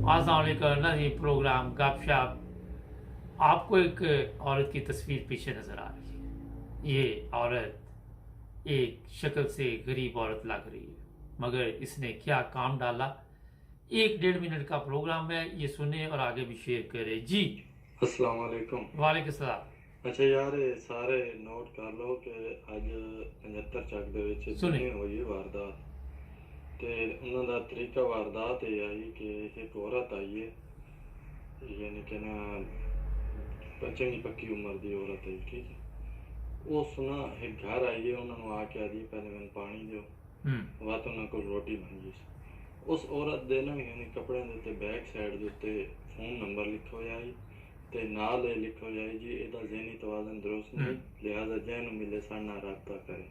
अस्सलाम ना ये प्रोग्राम गपशप। आपको एक औरत की तस्वीर पीछे नज़र आ रही है। ये औरत एक शक्ल से गरीब औरत लग रही है, मगर इसने क्या काम डाला। 1-1.5 मिनट का प्रोग्राम है, ये सुने और आगे भी शेयर करें जी। अस्सलाम वालेकुम। वालेकुम सलाम। अच्छा यार, ये सारे नोट कर लो कि ਅੱਜ 75 ਚੱਕ ਦੇ ਵਿੱਚ सुने ਦਿਨੇ ਹੋਈ ਹੈ ਵਾਰਦਾਤ। ਤੇ ਉਹਨਾਂ ਦਾ ਤਰੀਕਾ ਵਾਰਦਾਤ ਇਹ ਆਈ ਕਿ ਇੱਕ ਔਰਤ ਆਈ ਹੈ, ਯਾਨੀ ਕਿ ਨਾ ਚੰਗੀ ਪੱਕੀ ਉਮਰ ਦੀ ਔਰਤ ਹੈ, ਠੀਕ ਹੈ। ਉਸ ਨਾ ਇੱਕ ਘਰ ਆਈ ਹੈ, ਉਹਨਾਂ ਨੂੰ ਆ ਕੇ ਆਦੀ ਪਹਿਲੇ ਮੈਨੂੰ ਪਾਣੀ ਦਿਓ, ਬਾਅਦ ਉਹਨਾਂ ਕੋਲ ਰੋਟੀ ਮੰਗੀ ਸੀ। ਉਸ ਔਰਤ ਦੇ ਨਾ ਯਾਨੀ ਕੱਪੜਿਆਂ ਦੇ ਉੱਤੇ ਬੈਕ ਸਾਈਡ ਦੇ ਉੱਤੇ ਫੋਨ ਨੰਬਰ ਲਿਖਿਆ ਹੋਇਆ ਸੀ ਤੇ ਨਾਲ ਇਹ ਲਿਖਿਆ ਹੋਇਆ ਜੀ ਇਹਦਾ ਜ਼ਹਿਨੀ ਤਵਾਜ਼ਨ ਦਰੁਸਤ ਨਹੀਂ, ਲਿਹਾਜ਼ਾ ਜਿਹਨੂੰ ਮਿਲੇ ਸਾਡੇ ਨਾਲ ਰਾਬਤਾ ਕਰੇ।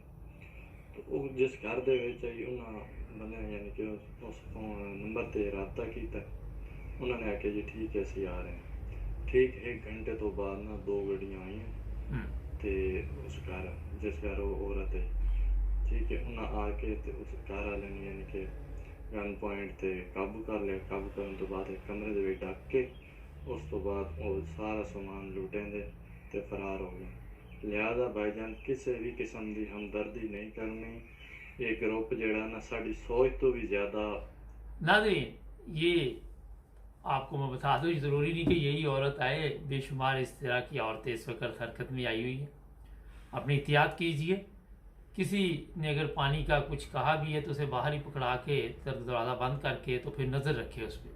तो वो जिस घर दे विच आई उन्होंने बंदे यानी कि उस नंबर ते राबता किया। उन्होंने आके जी ठीक है असीं आ रहे हैं। ठीक 1 घंटे तो बाद ना 2 गड्डियां आईयां ते उस घर जिस घर वो औरत है, ठीक है, उन्हें आके ते उस घर वाले ने यानी कि गन पॉइंट ते काबू कर लिया। काबू करने तो बाद एक कमरे दे विच ढक के उस तो बाद वो सारा सामान लुटेंदे ते फरार हो गए। लिहाजा भाईजान किसी भी किस्म की हमदर्दी नहीं करनी। ये ग्रुप जड़ा ना साड़ी सोच तो भी ज़्यादा। नाज़रीन, ये आपको मैं बता दूँ, ज़रूरी नहीं कि यही औरत आए, बेशुमार इस तरह की औरतें इस वक्त हरकत में आई हुई हैं। अपनी एहतियात कीजिए। किसी ने अगर पानी का कुछ कहा भी है तो उसे बाहर ही पकड़ा के दरवाज़ा बंद करके तो फिर नज़र रखे उस पर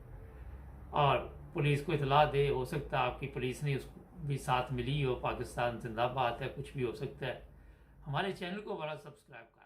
और पुलिस को इतला दे। हो सकता है आपकी पुलिस ने उसको भी साथ मिली हो, पाकिस्तान जिंदाबाद है, कुछ भी हो सकता है। हमारे चैनल को बड़ा सब्सक्राइब करें।